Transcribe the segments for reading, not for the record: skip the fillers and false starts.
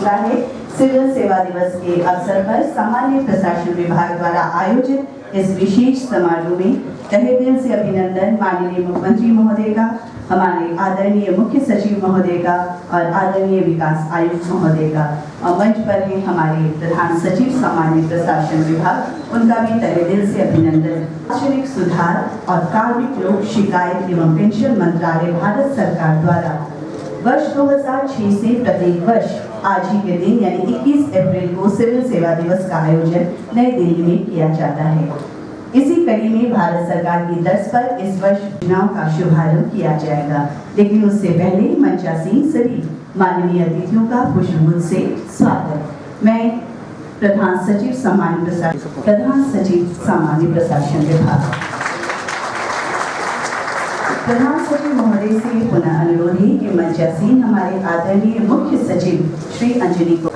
चुका है। सिविल सेवा दिवस के अवसर पर सामान्य प्रशासन विभाग द्वारा आयोजित इस विशेष समारोह में तहे दिल से अभिनंदन माननीय मुख्यमंत्री महोदय का, हमारे आदरणीय मुख्य सचिव महोदय का और आदरणीय विकास आयुक्त महोदय का। और मंच पर है हमारे प्रधान सचिव सामान्य प्रशासन विभाग, उनका भी तहे दिल से अभिनंदन। शैक्षणिक सुधार और कार्मिक लोक शिकायत एवं पेंशन मंत्रालय भारत सरकार द्वारा वर्ष 2006 से प्रत्येक वर्ष आज ही के दिन यानी 21 अप्रैल को सिविल सेवा दिवस का आयोजन नई दिल्ली में किया जाता है। इसी कड़ी में भारत सरकार की तर्ज पर इस वर्ष योजनाओं का शुभारंभ किया जाएगा, लेकिन उससे पहले मंचासीन सभी माननीय अतिथियों का पुष्पगुच्छ से स्वागत। मैं प्रधान सचिव सामान्य प्रशासन विभाग प्रधान सचिव महोदय से पुनः अनुरोध है कि मंचासीन हमारे आदरणीय मुख्य सचिव श्री अंजलि को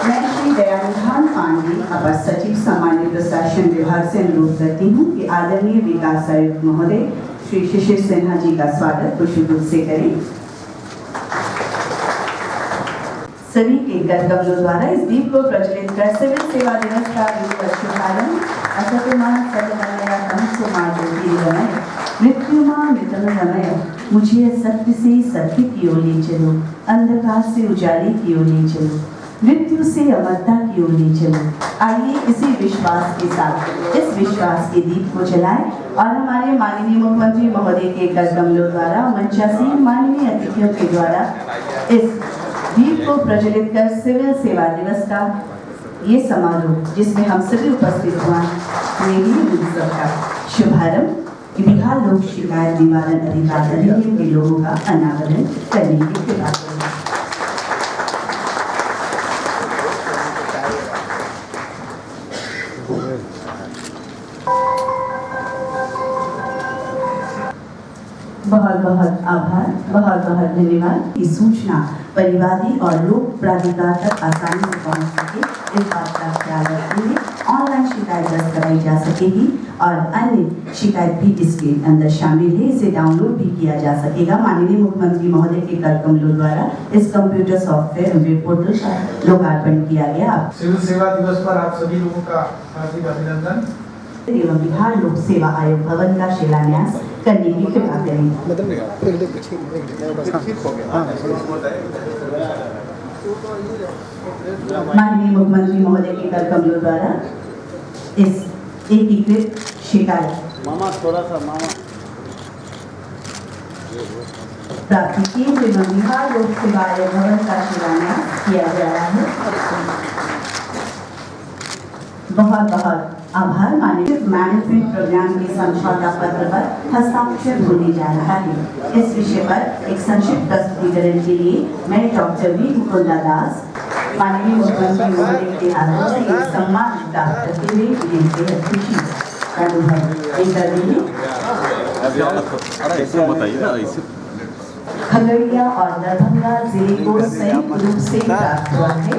मैं श्री दयानिधान पांडे अपर सचिव सामान्य प्रशासन विभाग से अनुरोध करती हूँ कि आदरणीय विकास आयुक्त महोदय श्री शिशिर सिन्हा जी का स्वागत पुष्पगुच्छ से करें। सभी के करकमलों द्वारा इस दीप को प्रज्वलित कर सिविल सेवा दिवस का शुभारंभ मुझे सत्य से सत्य की ओर ले चलो, अंधकार से उजाले की ओर ले चलो, मृत्यु से अमरता की ओर ले चलो। आइए इसी विश्वास के साथ इस विश्वास के दीप को जलाएं और हमारे माननीय मुख्यमंत्री महोदय के करकमलों द्वारा मंचासीन माननीय अतिथियों के द्वारा इस दीप को प्रज्वलित कर सिविल सेवा दिवस का ये समारोह जिसमें हम सभी उपस्थित हुए का शुभारंभ बिहार लोक शिकायत निवारण अधिकार अधिनियम के लोगों का अनावरण करने के बाद बहुत बहुत आभार, बहुत बहुत धन्यवाद। की सूचना परिवादी और लोक प्राधिकार तक आसानी से पहुंच सके इस बात का ख्याल रखते हुए ऑनलाइन शिकायत दर्ज कराई जा सकेगी और अन्य शिकायत भी इसके अंदर शामिल है, इसे डाउनलोड भी किया जा सकेगा। माननीय मुख्यमंत्री महोदय के करकमलों द्वारा इस कंप्यूटर सॉफ्टवेयर वेब पोर्टल का लोकार्पण किया गया। सिविल सेवा दिवस पर आप सभी लोगों का हार्दिक अभिनंदन एवं बिहार लोक सेवा आयोग भवन का शिलान्यास करने की कृपा करें। माननीय मुख्यमंत्री महोदय के करकमलों द्वारा इस एकीकृत शिकायत प्राप्ति केंद्र एवं बिहार लोक सेवा आयोग भवन का शिलान्यास किया जा रहा है। बहुत बहुत आभार। माननीय मैनेजमेंट प्रोग्राम के समझौता पत्र पर हस्ताक्षर होने जा रहा है। इस विषय पर एक संक्षिप्त प्रस्तुतिकरण के लिए मैं डॉक्टर वी मुकुंदा दास माननीय मुख्यमंत्री महोदय के हाथों से सम्मान प्राप्त करते हुए विनती खुशी का अनुभव खगड़िया और दरभंगा जिले को संयुक्त रूप से प्राप्त हुआ है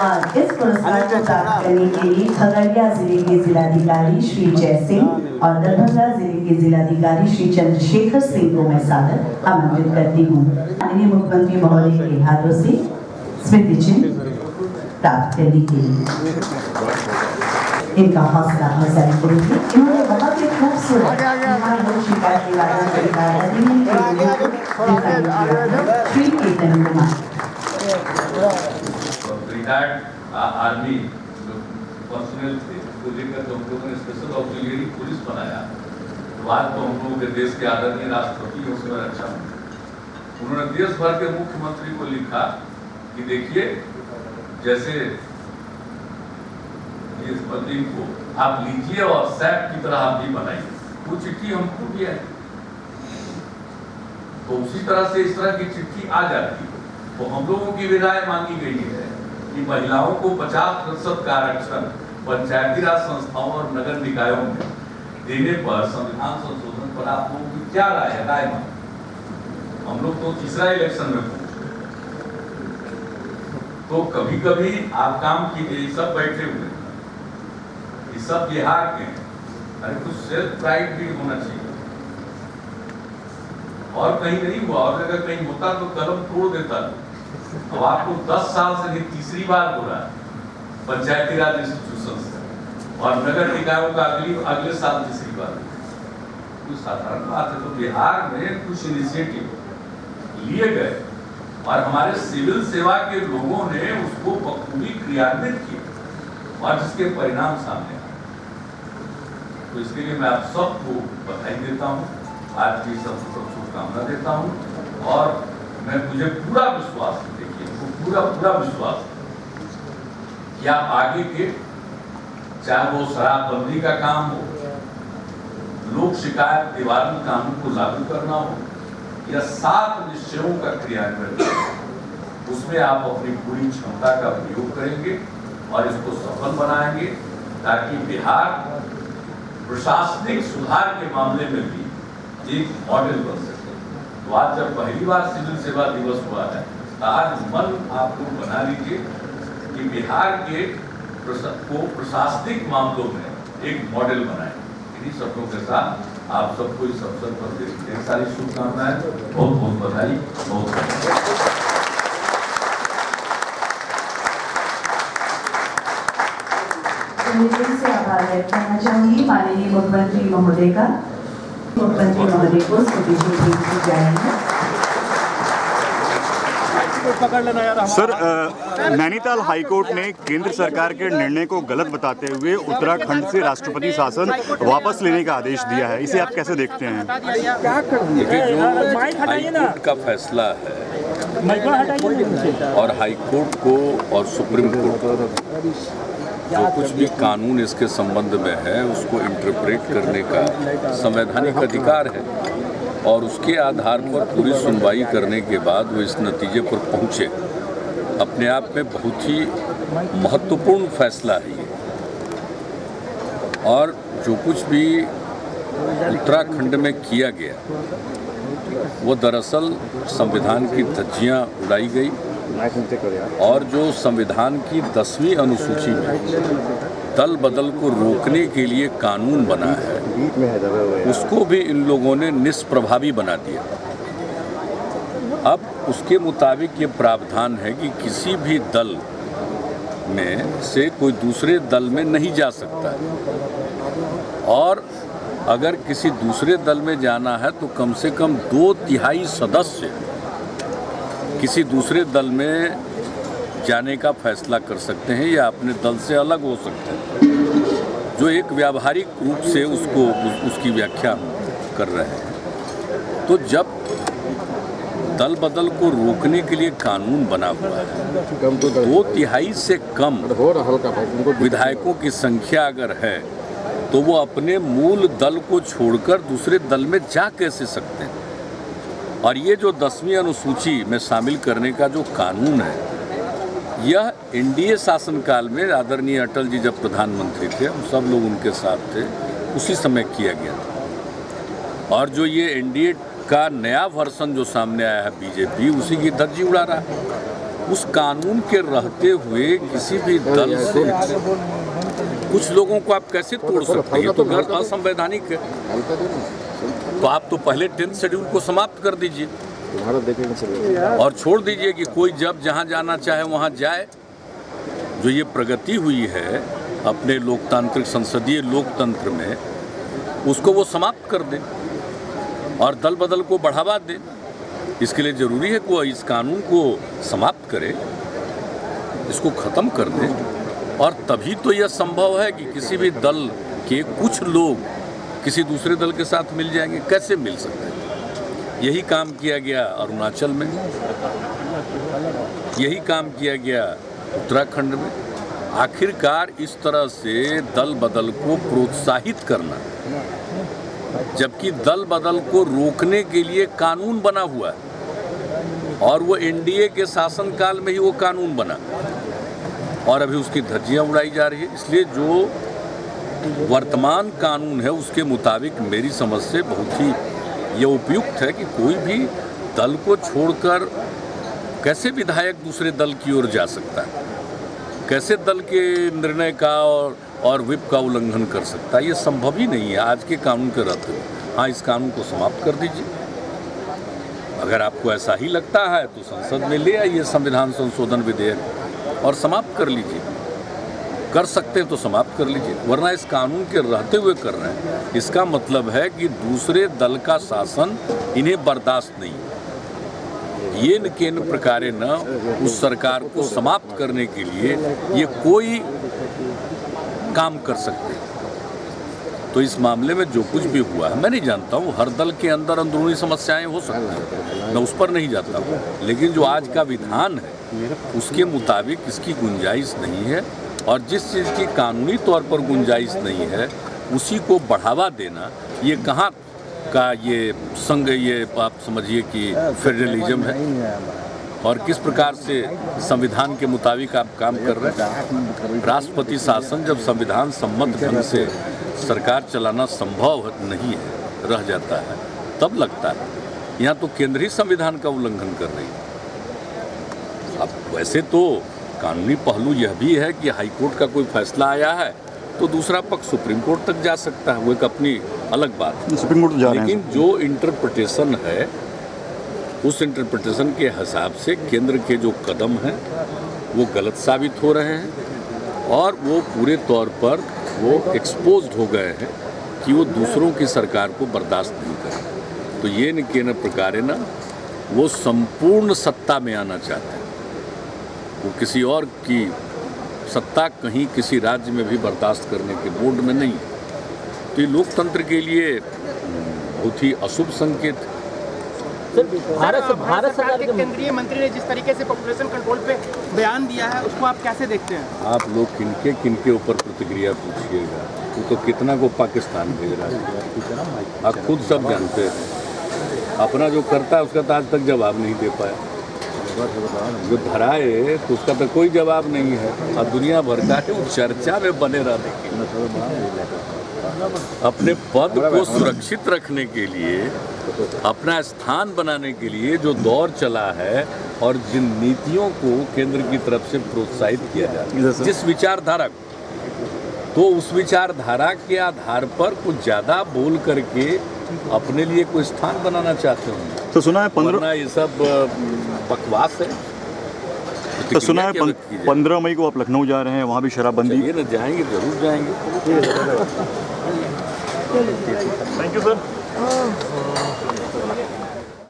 और इस पुरस्कार को प्राप्त करने के लिए खगड़िया जिले के जिलाधिकारी श्री जय सिंह और दरभंगा जिले के जिलाधिकारी श्री चंद्रशेखर सिंह को मैं सादर आमंत्रित करती हूँ। माननीय मुख्यमंत्री महोदय के हाथों से स्मृति चिन्ह प्राप्त करने के लिए इनका हौसला अफजाई करेंगे। इन्होंने बहुत ही खूबसूरत शिकायत निवारण अधिकार अधिनियम Shri Ketan Kumar retired army personnel थे को लेकर जब लोगों ने स्पेशल ऑक्सिलरी पुलिस बनाया तो आज तो हम लोगों के देश के आदरणीय राष्ट्रपति उसमें रक्षा मंत्री उन्होंने देश भर के मुख्यमंत्री को लिखा कि देखिए जैसे इस बदली को आप लीजिए और सैप की तरह आप भी बनाइए। वो चिट्ठी हमको भी है तो उसी तरह से इस तरह की चिट्ठी आ जाती है तो हम लोगों की भी राय मांगी गई है कि महिलाओं को 50% का आरक्षण पंचायती राज संस्थाओं और नगर निकायों में देने पर संविधान संशोधन पर आप लोगों की क्या राय है? राय हम लोग तो तीसरा इलेक्शन में तो कभी कभी आप काम कीजिए। सब बैठे हुए ये सब बिहार के अरे कुछ सेल्फ प्राइड भी होना चाहिए और कहीं नहीं हुआ और अगर कहीं होता तो कलम तोड़ देता अब आपको 10 साल से नहीं तीसरी बार हो रहा है पंचायती राज इंस्टीट्यूशन से, और नगर निकायों का अगले साल तीसरी बार। कोई साधारण बात है? तो बिहार में कुछ इनिशिएटिव लिए गए और हमारे सिविल सेवा के लोगों ने उसको बखूबी क्रियान्वित किया और जिसके परिणाम सामने आए। तो इसके लिए मैं आप सबको बधाई देता हूँ, आज की सबको शुभकामना देता हूँ। और मुझे पूरा विश्वास है, देखिए पूरा विश्वास कि आप आगे के, चाहे वो शराबबंदी का काम हो, लोक शिकायत निवारण कानून को लागू करना हो, या 7 निश्चयों का क्रियान्वयन, उसमें आप अपनी पूरी क्षमता का प्रयोग करेंगे और इसको सफल बनाएंगे, ताकि बिहार प्रशासनिक सुधार के मामले में भी एक मॉडल बन सके। तो आज जब पहली बार सिविल सेवा दिवस हुआ है, आज मन आप लोग बना लीजिए कि बिहार के प्रशासनिक मामलों में एक मॉडल बनाए। इन्हीं शब्दों के साथ आप सबको इस अवसर पर ढेर सारी शुभकामनाएं, बहुत बहुत बधाई, बहुत से आभार व्यक्त करना चाहूंगी माननीय मुख्यमंत्री महोदय का। मुख्यमंत्री महोदय को स्तुति दी जाएगी। सर, नैनीताल हाईकोर्ट ने केंद्र सरकार के निर्णय को गलत बताते हुए उत्तराखंड से राष्ट्रपति शासन वापस लेने का आदेश दिया है, इसे आप कैसे देखते हैं? देखिए, जो हाईकोर्ट का फैसला है और हाईकोर्ट को और सुप्रीम कोर्ट को जो कुछ भी कानून इसके संबंध में है उसको इंटरप्रेट करने का संवैधानिक अधिकार है, और उसके आधार पर पूरी सुनवाई करने के बाद वो इस नतीजे पर पहुँचे, अपने आप में बहुत ही महत्वपूर्ण फैसला है ये। और जो कुछ भी उत्तराखंड में किया गया वो दरअसल संविधान की धज्जियां उड़ाई गई, और जो संविधान की 10वीं अनुसूची में दल बदल को रोकने के लिए कानून बना है उसको भी इन लोगों ने निष्प्रभावी बना दिया। अब उसके मुताबिक ये प्रावधान है कि किसी भी दल में से कोई दूसरे दल में नहीं जा सकता, और अगर किसी दूसरे दल में जाना है तो कम से कम 2/3 सदस्य किसी दूसरे दल में जाने का फैसला कर सकते हैं या अपने दल से अलग हो सकते हैं, जो एक व्यावहारिक रूप से उसकी व्याख्या कर रहे हैं। तो जब दल बदल को रोकने के लिए कानून बना हुआ है तो 2/3 से कम विधायकों की संख्या अगर है तो वो अपने मूल दल को छोड़कर दूसरे दल में जा कैसे सकते हैं। और ये जो 10वीं अनुसूची में शामिल करने का जो कानून है, यह एनडीए शासनकाल में आदरणीय अटल जी जब प्रधानमंत्री थे, हम सब लोग उनके साथ थे, उसी समय किया गया था। और जो ये एनडीए का नया वर्जन जो सामने आया है बीजेपी, उसी की धज्जी उड़ा रहा है। उस कानून के रहते हुए किसी भी दल से कुछ लोगों को आप कैसे तोड़ सकते हैं? ये तो गैर असंवैधानिक है। तो आप तो पहले 10th शेड्यूल को समाप्त कर दीजिए और छोड़ दीजिए कि कोई जब जहाँ जाना चाहे वहाँ जाए। जो ये प्रगति हुई है अपने लोकतांत्रिक संसदीय लोकतंत्र में, उसको वो समाप्त कर दे और दल बदल को बढ़ावा दे। इसके लिए ज़रूरी है कि वो इस कानून को समाप्त करे, इसको ख़त्म कर दे, और तभी तो यह संभव है कि किसी भी दल के कुछ लोग किसी दूसरे दल के साथ मिल जाएंगे। कैसे मिल सकते हैं? यही काम किया गया अरुणाचल में, यही काम किया गया उत्तराखंड में। आखिरकार इस तरह से दल बदल को प्रोत्साहित करना, जबकि दल बदल को रोकने के लिए कानून बना हुआ है, और वो एनडीए के शासनकाल में ही वो कानून बना, और अभी उसकी धज्जियां उड़ाई जा रही है। इसलिए जो वर्तमान कानून है उसके मुताबिक मेरी समझ से बहुत ही ये उपयुक्त है कि कोई भी दल को छोड़कर कैसे विधायक दूसरे दल की ओर जा सकता है, कैसे दल के निर्णय का और व्हिप का उल्लंघन कर सकता है। ये संभव ही नहीं है आज के कानून के रहते हुए। हाँ, इस कानून को समाप्त कर दीजिए अगर आपको ऐसा ही लगता है तो संसद में ले आइए संविधान संशोधन विधेयक और समाप्त कर लीजिए। कर सकते हैं तो समाप्त कर लीजिए, वरना इस कानून के रहते हुए कर रहे हैं, इसका मतलब है कि दूसरे दल का शासन इन्हें बर्दाश्त नहीं है। ये न केन प्रकारे न उस सरकार को समाप्त करने के लिए ये कोई काम कर सकते हैं। तो इस मामले में जो कुछ भी हुआ है, मैं नहीं जानता हूँ, हर दल के अंदर अंदरूनी समस्याएं हो सकती हैं, मैं उस पर नहीं जाता हूँ, लेकिन जो आज का विधान है उसके मुताबिक इसकी गुंजाइश नहीं है, और जिस चीज़ की कानूनी तौर पर गुंजाइश नहीं है उसी को बढ़ावा देना ये कहाँ का ये संघ, ये आप समझिए कि फेडरलिज्म है। और किस प्रकार से संविधान के मुताबिक आप काम कर रहे हैं। राष्ट्रपति शासन जब संविधान सम्मत ढंग से सरकार चलाना संभव नहीं है, रह जाता है, तब लगता है यहाँ तो केंद्र ही संविधान का उल्लंघन कर रही है। अब वैसे तो कानूनी पहलू यह भी है कि हाईकोर्ट का कोई फैसला आया है तो दूसरा पक्ष सुप्रीम कोर्ट तक जा सकता है, वो एक अपनी अलग बात है, सुप्रीम कोर्ट जा रहे हैं। लेकिन जो इंटरप्रिटेशन है उस इंटरप्रिटेशन के हिसाब से केंद्र के जो कदम हैं वो गलत साबित हो रहे हैं, और वो पूरे तौर पर वो एक्सपोज्ड हो गए हैं कि वो दूसरों की सरकार को बर्दाश्त नहीं करें। तो ये न केन प्रकारे न वो संपूर्ण सत्ता में आना चाहते हैं, वो किसी और की सत्ता कहीं किसी राज्य में भी बर्दाश्त करने के मूड में नहीं है। तो ये लोकतंत्र के लिए बहुत ही अशुभ संकेत है। भारत सरकार के केंद्रीय मंत्री ने जिस तरीके से पॉपुलेशन कंट्रोल पे बयान दिया है उसको आप कैसे देखते हैं? आप लोग किनके ऊपर प्रतिक्रिया पूछिएगा, वो तो कितना को पाकिस्तान भेज रहा है, आप खुद सब जानते हैं। अपना जो करता है उसका तो आज तक जवाब नहीं दे पाया, जो धराए तो उसका तो कोई जवाब नहीं है, और दुनिया भर का है वो चर्चा में बने रहने के अपने पद को सुरक्षित रखने के लिए, अपना स्थान बनाने के लिए जो दौर चला है और जिन नीतियों को केंद्र की तरफ से प्रोत्साहित किया जा रहा है, जिस विचारधारा को, तो उस विचारधारा के आधार पर कुछ ज़्यादा बोल करके अपने लिए कोई स्थान बनाना चाहते होंगे। तो सुना है 15 ये सब बकवास है। तो सुना है 15 मई को आप लखनऊ जा रहे हैं, वहाँ भी शराबबंदी। ये न जाएंगे, जरूर जाएंगे। Thank you sir.